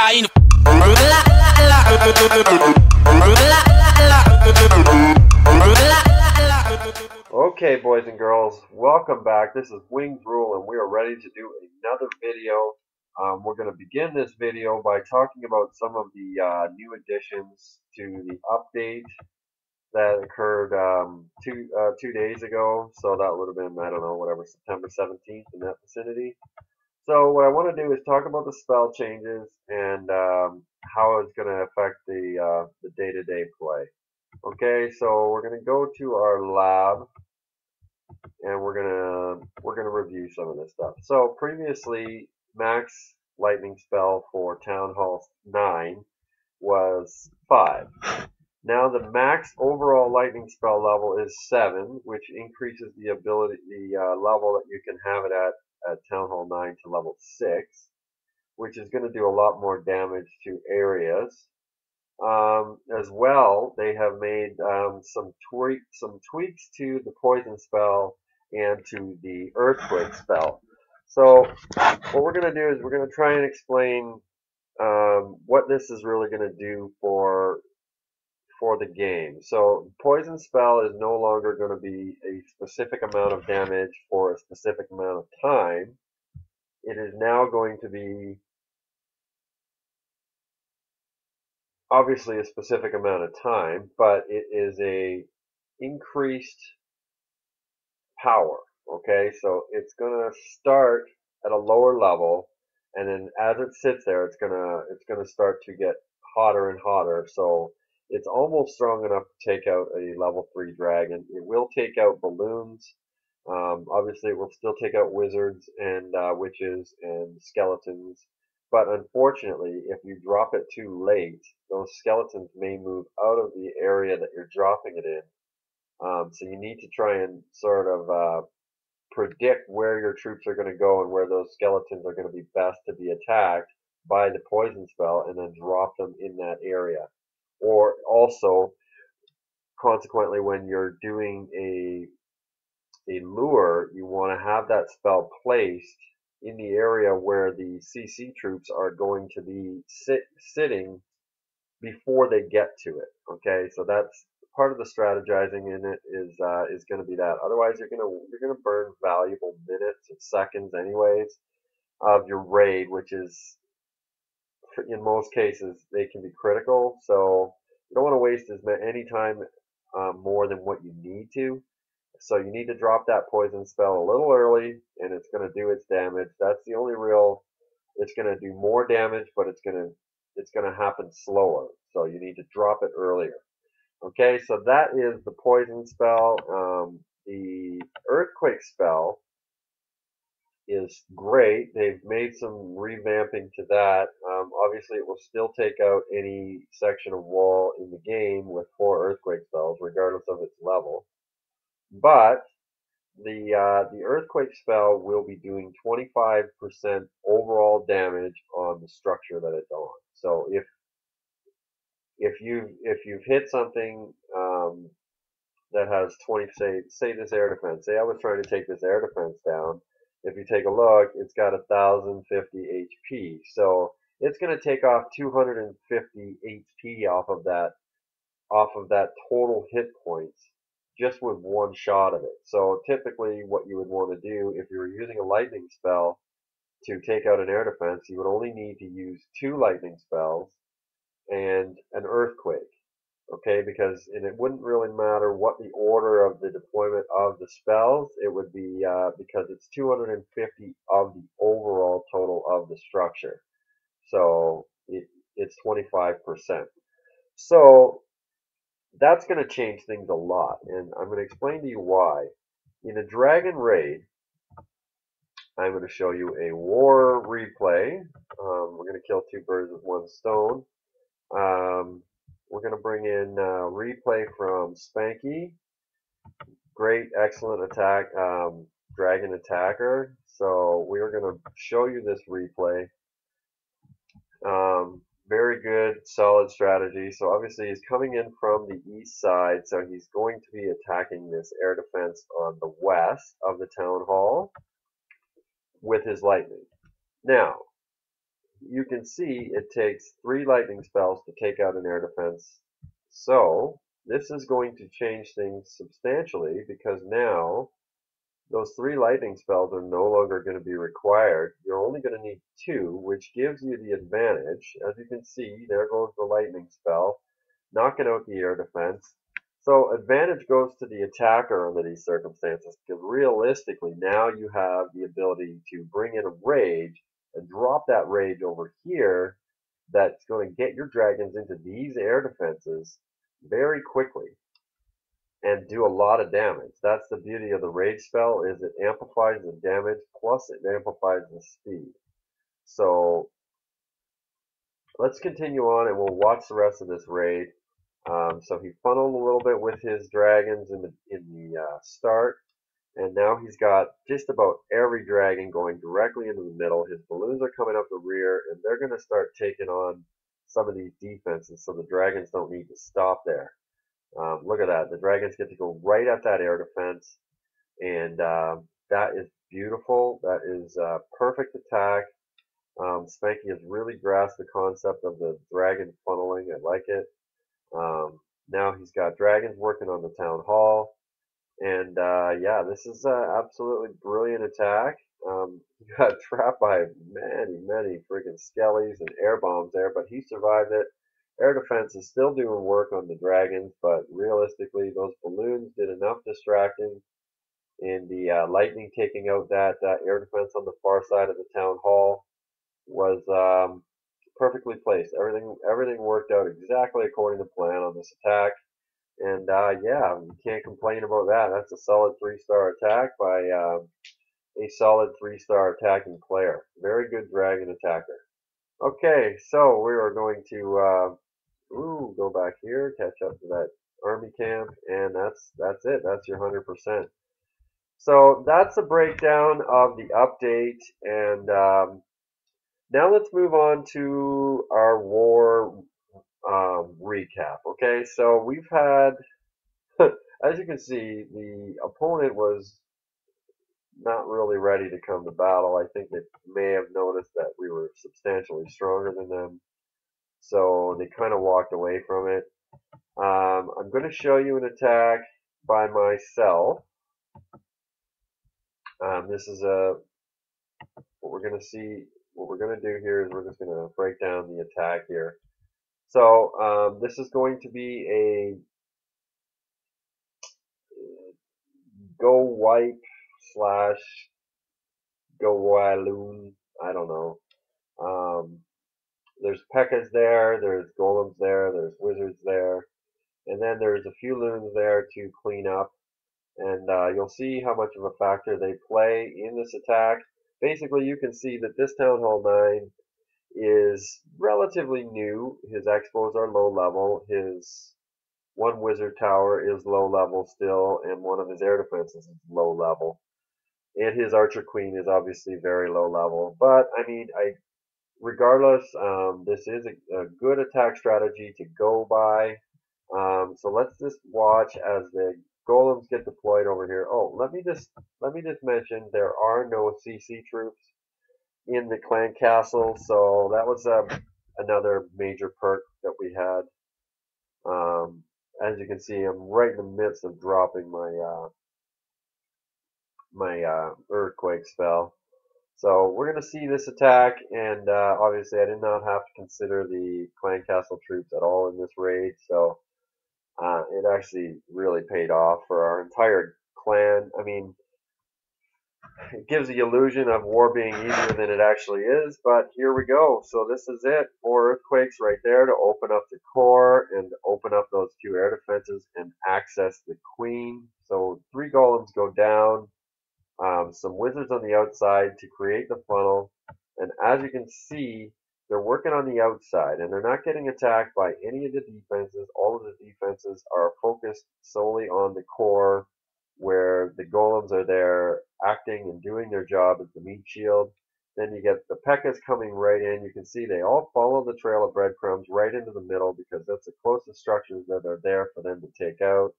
caindo. Okay, boys and girls, welcome back. This is Wings Rule, and we are ready to do another video. We're going to begin this video by talking about some of the new additions to the update that occurred 2 days ago. So that would have been, I don't know, whatever, September 17th, in that vicinity. So what I want to do is talk about the spell changes and how it's going to affect the day-to-day play. Okay, so we're going to go to our lab, and we're gonna review some of this stuff. So previously, max lightning spell for Town Hall 9 was 5. Now the max overall lightning spell level is 7, which increases the level that you can have it at Town Hall 9 to level 6, which is going to do a lot more damage to areas. As well, they have made some tweaks to the poison spell and to the earthquake spell. So what we're going to do is we're going to try and explain what this is really going to do for the game. So poison spell is no longer going to be a specific amount of damage for a specific amount of time. It is now going to be obviously a specific amount of time, but it is a increased power. Okay, so it's gonna start at a lower level, and then as it sits there, it's gonna start to get hotter and hotter. So it's almost strong enough to take out a level 3 dragon. It will take out balloons. Obviously, it will still take out wizards and witches and skeletons. But unfortunately, if you drop it too late, those skeletons may move out of the area that you're dropping it in. So you need to try and sort of predict where your troops are going to go and where those skeletons are going to be best to be attacked by the poison spell, and then drop them in that area. Or also, consequently, when you're doing a lure, you want to have that spell placed in the area where the CC troops are going to be sitting before they get to it. Okay, so that's part of the strategizing in it is going to be that. Otherwise, you're gonna burn valuable minutes and seconds, anyways, of your raid, which is, in most cases, they can be critical. So you don't want to waste any time more than what you need to. So you need to drop that poison spell a little early, and it's going to do its damage. That's the only real. It's going to do more damage, but it's going to happen slower. So you need to drop it earlier. Okay, so that is the poison spell. The earthquake spell is great. They've made some revamping to that. Obviously, it will still take out any section of wall in the game with 4 earthquake spells, regardless of its level. But the earthquake spell will be doing 25% overall damage on the structure that it's on. So if you've hit something that has 20, say this air defense. Say I was trying to take this air defense down. If you take a look, it's got 1,050 HP. So it's going to take off 250 HP off of that total hit points, just with one shot of it. So typically what you would want to do if you were using a lightning spell to take out an air defense, you would only need to use 2 lightning spells and an earthquake. Okay, because it wouldn't really matter what the order of the deployment of the spells, it would be because it's 250 of the overall total of the structure. So it's 25%. So that's going to change things a lot, and I'm going to explain to you why. In a dragon raid, I'm going to show you a war replay. We're going to kill 2 birds with 1 stone. We're going to bring in replay from Spanky. Great, excellent attack, dragon attacker. So we're going to show you this replay. Very good, solid strategy. So obviously he's coming in from the east side, so he's going to be attacking this air defense on the west of the town hall with his lightning. Now, you can see it takes 3 lightning spells to take out an air defense. So this is going to change things substantially because now those 3 lightning spells are no longer going to be required. You're only going to need 2, which gives you the advantage. As you can see, there goes the lightning spell, knocking out the air defense. So advantage goes to the attacker under these circumstances because realistically now you have the ability to bring in a rage and drop that rage over here that's going to get your dragons into these air defenses very quickly and do a lot of damage. That's the beauty of the rage spell is it amplifies the damage plus it amplifies the speed. So let's continue on and we'll watch the rest of this raid. So he funneled a little bit with his dragons in the start, and now he's got just about every dragon going directly into the middle. His balloons are coming up the rear, and they're going to start taking on some of these defenses, so the dragons don't need to stop there. Look at that. The dragons get to go right at that air defense, and that is beautiful. That is perfect attack. Spanky has really grasped the concept of the dragon funneling. I like it. Now he's got dragons working on the town hall. And yeah, this is absolutely brilliant attack. He got trapped by many freaking skellies and air bombs there, but he survived it. Air defense is still doing work on the dragons, but realistically, those balloons did enough distracting. And the lightning taking out that air defense on the far side of the town hall was perfectly placed. Everything worked out exactly according to plan on this attack. And yeah, you can't complain about that. That's a solid 3-star attack by a solid 3-star attacking player. Very good dragon attacker. Okay, so we are going to go back here, catch up to that army camp, and that's it. That's your 100%. So that's a breakdown of the update, and now let's move on to our war recap. Okay, so we've had, as you can see, the opponent was not really ready to come to battle. I think they may have noticed that we were substantially stronger than them, so they kind of walked away from it. I'm going to show you an attack by myself. This is what we're going to see. What we're going to do here is we're just going to break down the attack here. So this is going to be a go wipe slash go Walloon. I don't know. There's P.E.K.K.A.s there, there's golems there, there's wizards there, and then there's a few loons there to clean up. And you'll see how much of a factor they play in this attack. Basically, you can see that this Town Hall 9 is relatively new. His expos are low level. His one wizard tower is low level still, and one of his air defenses is low level. And his archer queen is obviously very low level. But I mean, regardless, this is a good attack strategy to go by. So let's just watch as the golems get deployed over here. Oh, let me just mention there are no CC troops in the clan castle, so that was another major perk that we had. As you can see, I'm right in the midst of dropping my earthquake spell. So we're going to see this attack, and obviously I did not have to consider the clan castle troops at all in this raid, so it actually really paid off for our entire clan. I mean, it gives the illusion of war being easier than it actually is, but here we go. So this is it. 4 earthquakes right there to open up the core and open up those 2 air defenses and access the queen. So 3 golems go down. Some wizards on the outside to create the funnel, and as you can see, they're working on the outside, and they're not getting attacked by any of the defenses. All of the defenses are focused solely on the core, where the golems are there acting and doing their job as the meat shield. Then you get the P.E.K.K.A.s coming right in. You can see they all follow the trail of breadcrumbs right into the middle because that's the closest structures that are there for them to take out.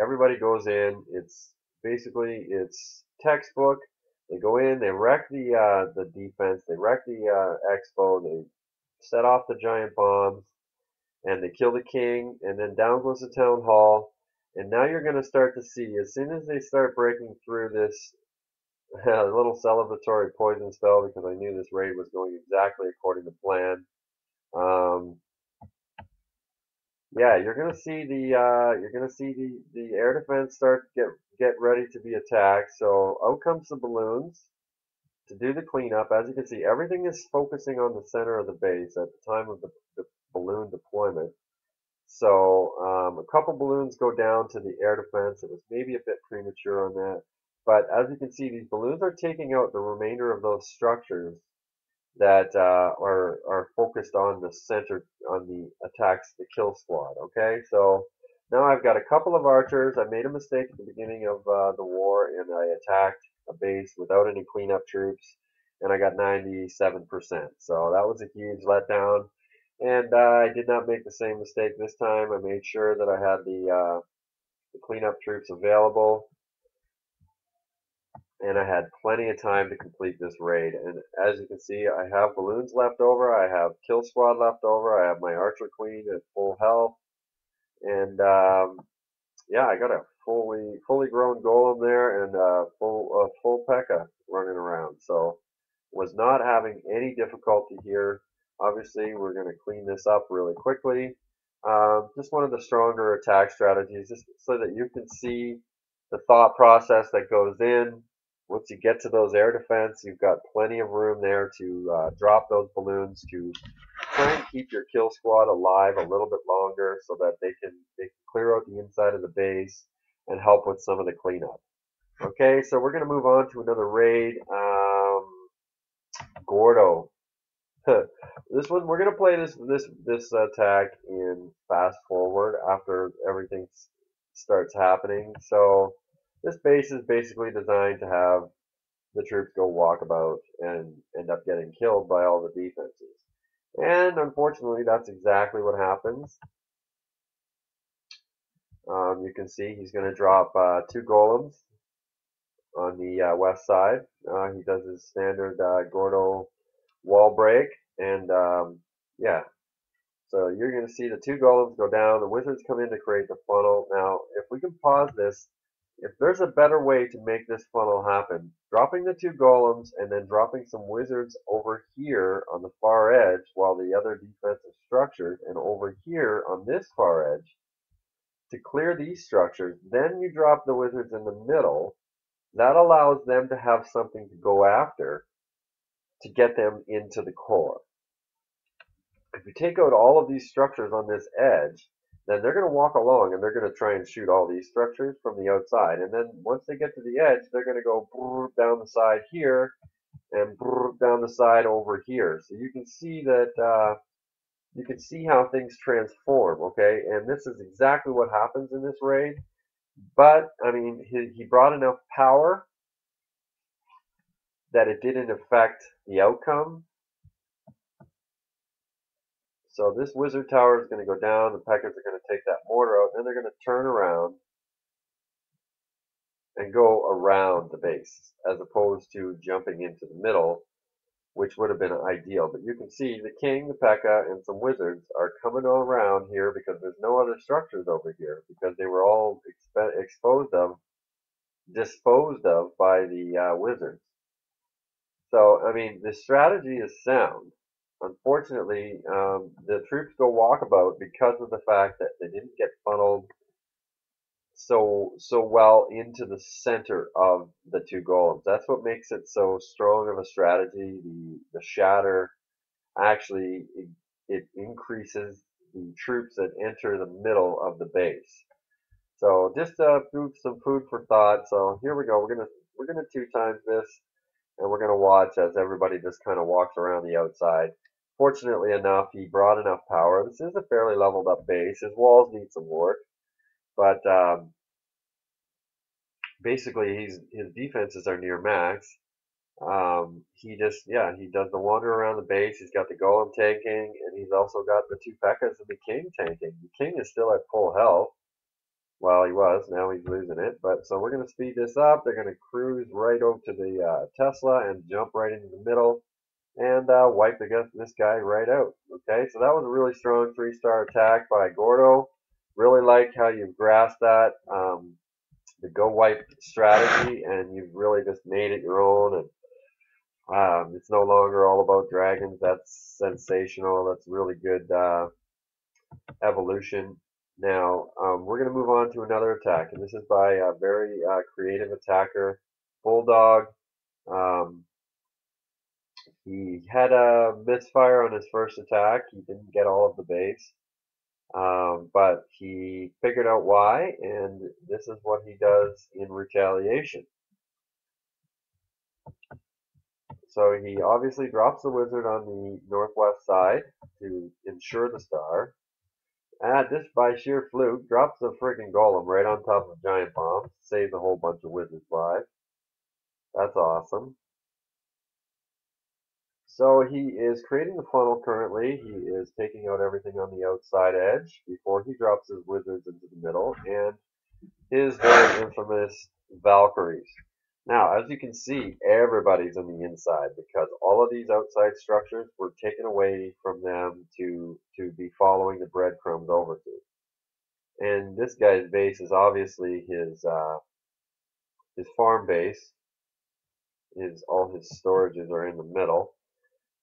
Everybody goes in. It's textbook. They go in, they wreck the defense, they wreck the expo, they set off the giant bombs, and they kill the king, and then down goes the town hall. And now you're going to start to see, as soon as they start breaking through this little celebratory poison spell, because I knew this raid was going exactly according to plan. Um, yeah, you're gonna see the air defense start to get ready to be attacked. So out comes the balloons to do the cleanup. As you can see, everything is focusing on the center of the base at the time of the balloon deployment. So a couple balloons go down to the air defense. It was maybe a bit premature on that. But as you can see, these balloons are taking out the remainder of those structures that are focused on the center, on the attacks, the kill squad. Okay, so now I've got a couple of archers. I made a mistake at the beginning of the war, and I attacked a base without any cleanup troops, and I got 97%. So that was a huge letdown. And I did not make the same mistake this time. I made sure that I had the cleanup troops available, and I had plenty of time to complete this raid. And as you can see, I have balloons left over, I have kill squad left over, I have my archer queen at full health, and yeah, I got a fully grown golem there and full P.E.K.K.A. running around. So was not having any difficulty here. Obviously, we're going to clean this up really quickly. Just one of the stronger attack strategies, just so that you can see the thought process that goes in. Once you get to those air defense, you've got plenty of room there to drop those balloons to try and keep your kill squad alive a little bit longer, so that they can clear out the inside of the base and help with some of the cleanup. Okay, so we're going to move on to another raid. Gordo. This one, we're gonna play this attack in fast forward after everything starts happening. So this base is basically designed to have the troops go walkabout and end up getting killed by all the defenses. And unfortunately, that's exactly what happens. You can see he's going to drop two golems on the west side. He does his standard Gordo wall break, and yeah, so you're going to see the two golems go down. The wizards come in to create the funnel. Now, if we can pause this, if there's a better way to make this funnel happen, dropping the two golems and then dropping some wizards over here on the far edge while the other defensive structures, and over here on this far edge to clear these structures, then you drop the wizards in the middle. That allows them to have something to go after to get them into the core. If you take out all of these structures on this edge, then they're going to walk along and they're going to try and shoot all these structures from the outside. And then once they get to the edge, they're going to go down the side here and down the side over here. So you can see that you can see how things transform. Okay, and this is exactly what happens in this raid. But I mean, he brought enough power that it didn't affect the outcome. So this wizard tower is going to go down, the Peckers are going to take that mortar out, and then they're going to turn around and go around the base, as opposed to jumping into the middle, which would have been ideal. But you can see the king, the P.E.K.K.A., and some wizards are coming around here because there's no other structures over here, because they were all disposed of by the wizards. So, I mean, the strategy is sound. Unfortunately, the troops go walkabout because of the fact that they didn't get funneled so well into the center of the two golems. That's what makes it so strong of a strategy. The shatter actually it increases the troops that enter the middle of the base. So just some food for thought. So here we go. We're gonna two times this, and we're gonna watch as everybody just kind of walks around the outside. Fortunately enough, he brought enough power. This is a fairly leveled up base. His walls need some work, but basically his defenses are near max. He does the wander around the base. He's got the golem tanking, and he's also got the two P.E.K.K.A.s and the king tanking. The king is still at full health. Well, he was. Now he's losing it. But so we're going to speed this up. They're going to cruise right over to the Tesla and jump right into the middle and wipe this guy right out. Okay, so that was a really strong 3-star attack by Gordo. Really like how you've grasped that the go wipe strategy, and you've really just made it your own. And it's no longer all about dragons. That's sensational. That's really good evolution. Now, we're going to move on to another attack, and this is by a very creative attacker, Bulldog. Um, he had a misfire on his first attack. He didn't get all of the base, but he figured out why, and this is what he does in retaliation. So he obviously drops the wizard on the northwest side to ensure the star. And just by sheer fluke, drops the freaking golem right on top of giant bombs. Saves a whole bunch of wizards' lives. That's awesome. So he is creating the funnel currently. He is taking out everything on the outside edge before he drops his wizards into the middle and his very infamous Valkyries. Now, as you can see, everybody's on the inside because all of these outside structures were taken away from them to be following the breadcrumbs over to. And this guy's base is obviously his farm base. All his storages are in the middle.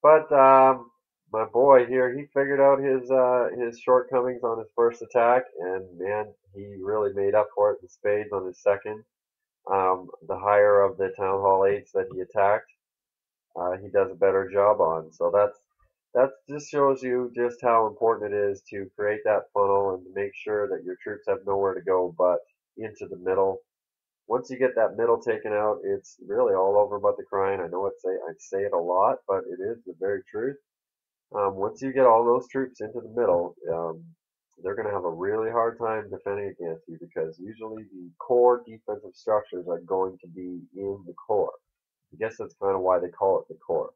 But my boy here, he figured out his shortcomings on his first attack, and man, he really made up for it in spades on his second. The higher of the Town Hall 8s that he attacked, he does a better job on. So that just shows you just how important it is to create that funnel and to make sure that your troops have nowhere to go but into the middle. Once you get that middle taken out, it's really all over but the crying. I know I say it a lot, but it is the very truth. Once you get all those troops into the middle, they're going to have a really hard time defending against you because usually the core defensive structures are going to be in the core. I guess that's kind of why they call it the core.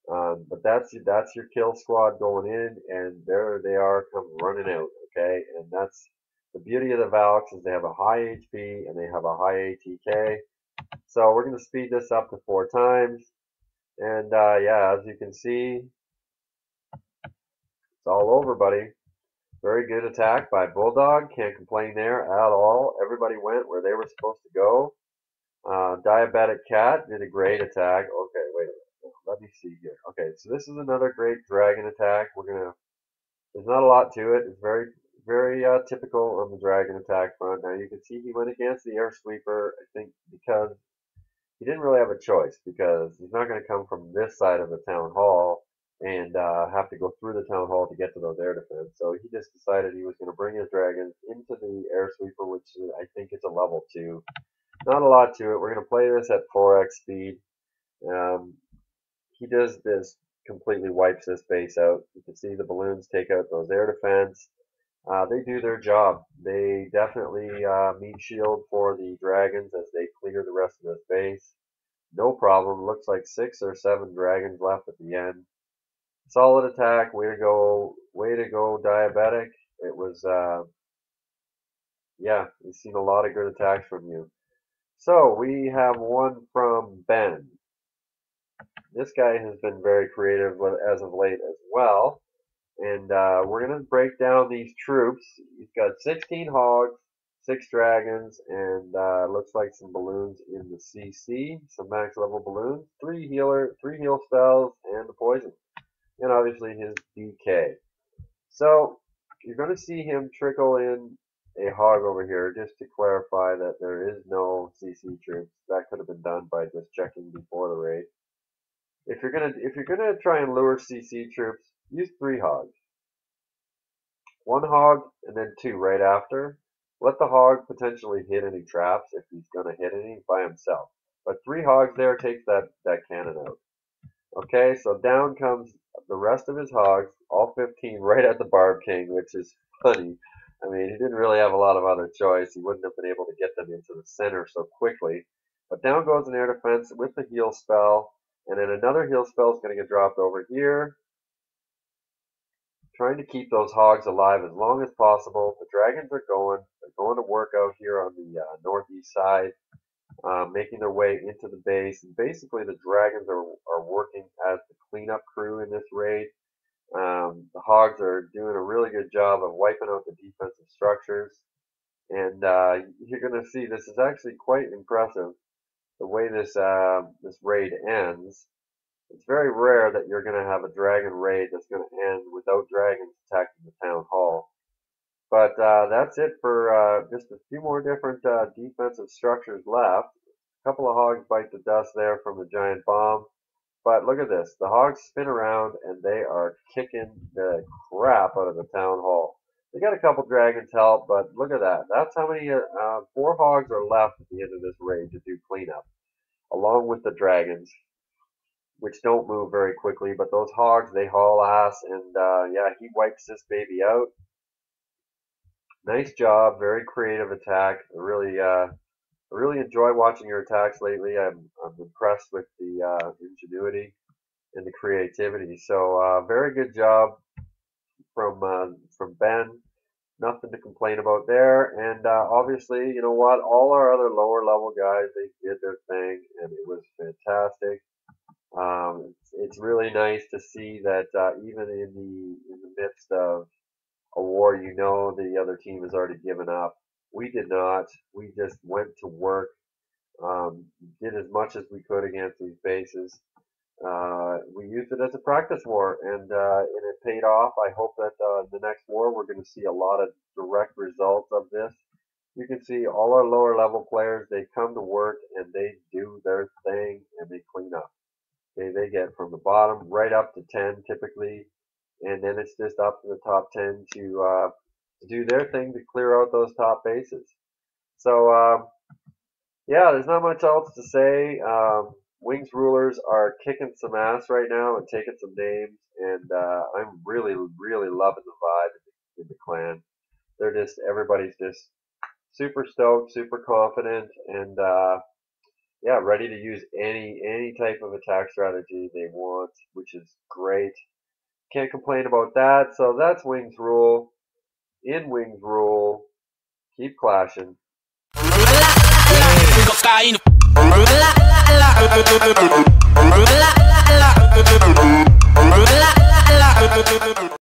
But that's your kill squad going in, and there they are come running out. Okay, and that's the beauty of the Valks is they have a high HP and they have a high ATK. So we're going to speed this up to 4 times, and yeah, as you can see, it's all over, buddy. Very good attack by Bulldog. Can't complain there at all. Everybody went where they were supposed to go. Diabetic Cat did a great attack. Okay, wait a minute. Let me see here. Okay, so this is another great dragon attack. There's not a lot to it. It's very typical on the dragon attack front. Now you can see he went against the air sweeper, I think, because he didn't really have a choice because he's not going to come from this side of the town hall and have to go through the town hall to get to those air defense. So he just decided he was going to bring his dragons into the air sweeper, which I think is a level 2. Not a lot to it. We're going to play this at 4x speed. He does this, completely wipes this base out. You can see the balloons take out those air defense. They do their job. They definitely meat shield for the dragons as they clear the rest of this base. No problem. Looks like 6 or 7 dragons left at the end. Solid attack. Way to go, Diabetic. It was, yeah, we've seen a lot of good attacks from you. So we have one from Ben. This guy has been very creative as of late as well. And we're going to break down these troops. He's got 16 hogs, 6 dragons, and looks like some balloons in the CC, some max level balloons, 3 heal spells, and the poison. And obviously his DK. So you're going to see him trickle in a hog over here just to clarify that there is no CC troops. That could have been done by just checking before the raid. If you're gonna try and lure CC troops, use 3 hogs. 1 hog and then 2 right after. Let the hog potentially hit any traps if he's gonna hit any by himself. But 3 hogs there takes that cannon out. Okay, so down comes the rest of his hogs, all 15 right at the Barb King, which is funny. I mean, he didn't really have a lot of other choice. He wouldn't have been able to get them into the center so quickly. But down goes an air defense with the heal spell. And then another heal spell is going to get dropped over here. trying to keep those hogs alive as long as possible. The dragons are they're going to work out here on the northeast side, making their way into the base. And basically, the dragons are working as the cleanup crew in this raid. The hogs are doing a really good job of wiping out the defensive structures. And you're going to see this is actually quite impressive. The way this raid ends, it's very rare that you're going to have a dragon raid that's going to end without dragons attacking the town hall. But that's it for just a few more different defensive structures left. A couple of hogs bite the dust there from the giant bomb. But look at this. The hogs spin around and they are kicking the crap out of the town hall. They got a couple dragons help, but look at that. That's how many, 4 hogs are left at the end of this raid to do cleanup, along with the dragons, which don't move very quickly. But those hogs, they haul ass, and yeah, he wipes this baby out. Nice job, very creative attack. I really enjoy watching your attacks lately. I'm impressed with the ingenuity and the creativity. So very good job from Ben. Nothing to complain about there. And obviously, you know what? All our other lower level guys, they did their thing, and it was fantastic. It's really nice to see that even in the midst of a war, you know, the other team has already given up. We did not. We just went to work, did as much as we could against these bases. We used it as a practice war, and it paid off. I hope that the next war we're going to see a lot of direct results of this. You can see all our lower level players, they come to work and they do their thing and they clean up. They get from the bottom right up to 10 typically, and then it's just up to the top 10 to do their thing to clear out those top bases. So yeah, there's not much else to say. Wings Rulers are kicking some ass right now and taking some names, and I'm really, really loving the vibe in the clan. Everybody's just super stoked, super confident, and yeah, ready to use any type of attack strategy they want, which is great. Can't complain about that. So that's Wings Rule. In Wings Rule, keep clashing.